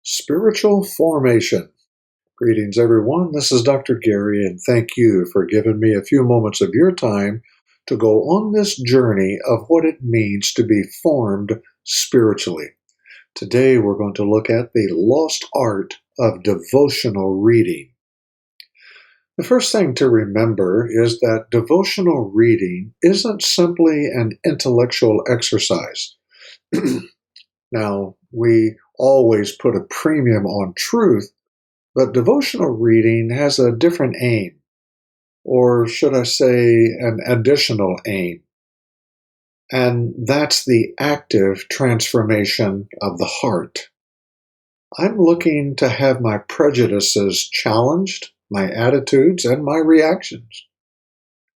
Spiritual formation. Greetings, everyone. This is Dr. Gary, and thank you for giving me a few moments of your time to go on this journey of what it means to be formed spiritually. Today, we're going to look at the lost art of devotional reading. The first thing to remember is that devotional reading isn't simply an intellectual exercise. Now, we always put a premium on truth, but devotional reading has a different aim, or should I say, an additional aim, and that's the active transformation of the heart. I'm looking to have my prejudices challenged, my attitudes, and my reactions.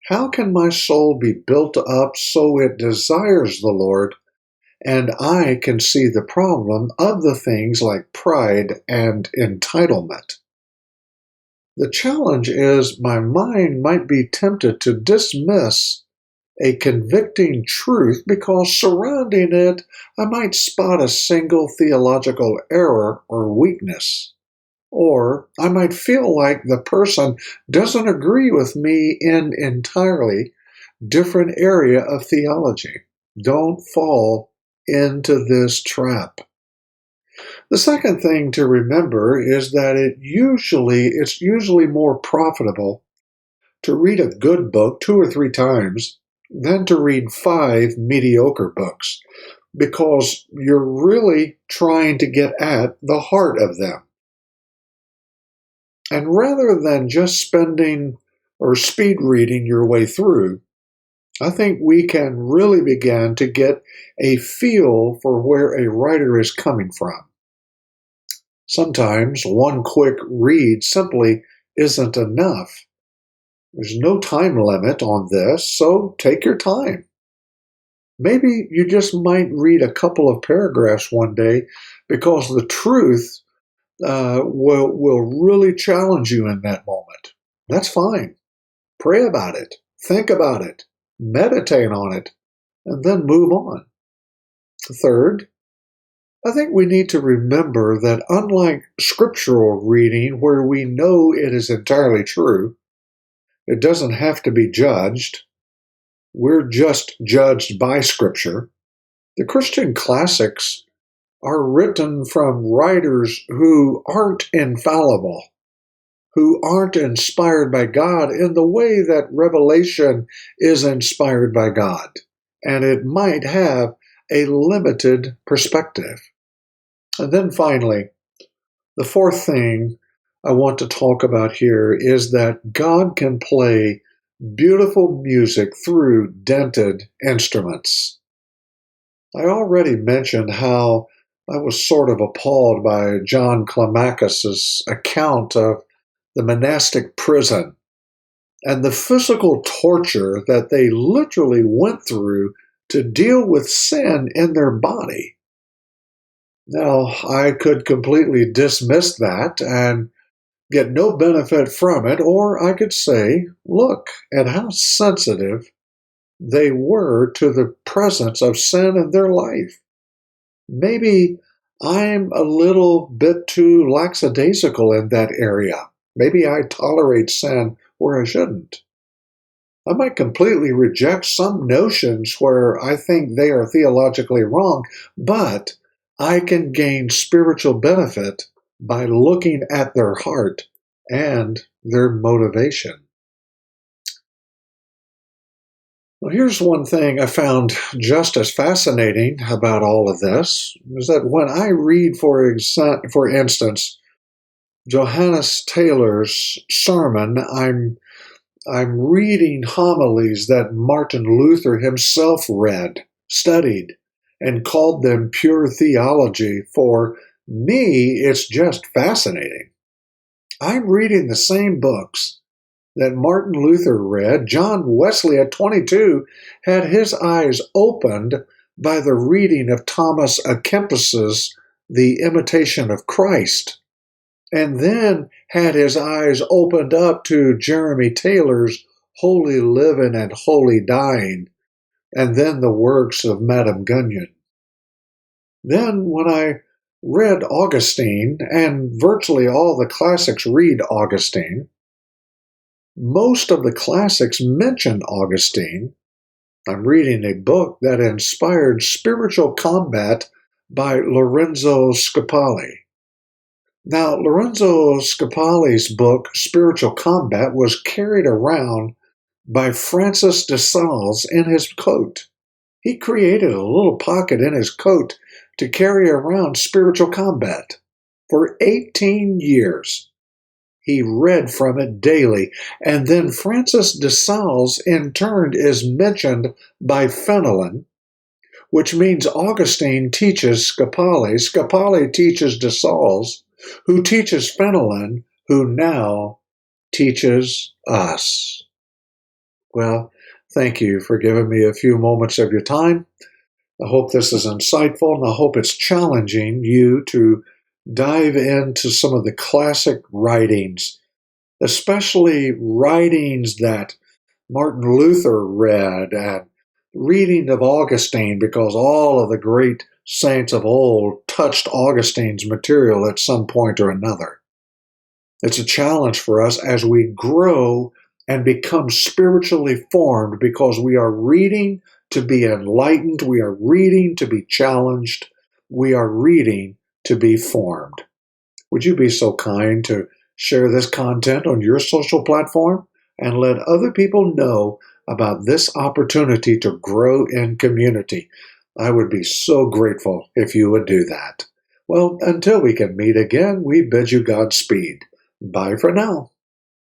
How can my soul be built up so it desires the Lord, and I can see the problem of the things like pride and entitlement? The challenge is my mind might be tempted to dismiss a convicting truth because surrounding it I might spot a single theological error or weakness. Or I might feel like the person doesn't agree with me in entirely different area of theology. Don't fall into this trap. The second thing to remember is that it's usually more profitable to read a good book 2 or 3 times than to read 5 mediocre books, because you're really trying to get at the heart of them. And rather than just spending or speed reading your way through, I think we can really begin to get a feel for where a writer is coming from. Sometimes one quick read simply isn't enough. There's no time limit on this, so take your time. Maybe you just might read a couple of paragraphs one day because the truth will really challenge you in that moment. That's fine. Pray about it, think about it, meditate on it, and then move on. Third, I think we need to remember that unlike scriptural reading, where we know it is entirely true, it doesn't have to be judged. We're just judged by Scripture. The Christian classics are written from writers who aren't infallible, who aren't inspired by God in the way that Revelation is inspired by God, and it might have a limited perspective. And then finally, the fourth thing I want to talk about here is that God can play beautiful music through dented instruments. I already mentioned how I was sort of appalled by John Climacus's account of the monastic prison and the physical torture that they literally went through to deal with sin in their body. Now, I could completely dismiss that and get no benefit from it, or I could say, look at how sensitive they were to the presence of sin in their life. Maybe I'm a little bit too lackadaisical in that area. Maybe I tolerate sin where I shouldn't. I might completely reject some notions where I think they are theologically wrong, but I can gain spiritual benefit by looking at their heart and their motivation. Well, here's one thing I found just as fascinating about all of this, is that when I read, for instance, Johannes Taylor's sermon, I'm reading homilies that Martin Luther himself read, studied, and called them pure theology. For me, it's just fascinating. I'm reading the same books that Martin Luther read. John Wesley at 22 had his eyes opened by the reading of Thomas à Kempis's The Imitation of Christ, and then had his eyes opened up to Jeremy Taylor's Holy Living and Holy Dying, and then the works of Madame Guyon. Then when I read Augustine, and virtually all the classics read Augustine. Most of the classics mention Augustine. I'm reading a book that inspired spiritual combat by Lorenzo Scapoli. Now, Lorenzo Scapali's book, Spiritual Combat, was carried around by Francis de Sales in his coat. He created a little pocket in his coat to carry around Spiritual Combat. For 18 years, he read from it daily. And then Francis de Sales, in turn, is mentioned by Fenelon, which means Augustine teaches Scapoli. Scapoli teaches de Sales, who teaches Fenelon, who now teaches us. Well, thank you for giving me a few moments of your time. I hope this is insightful, and I hope it's challenging you to dive into some of the classic writings, especially writings that Martin Luther read, and reading of Augustine, because all of the great saints of old touched Augustine's material at some point or another. It's a challenge for us as we grow and become spiritually formed, because we are reading to be enlightened, we are reading to be challenged, we are reading to be formed. Would you be so kind to share this content on your social platform and let other people know about this opportunity to grow in community? I would be so grateful if you would do that. Well, until we can meet again, we bid you Godspeed. Bye for now.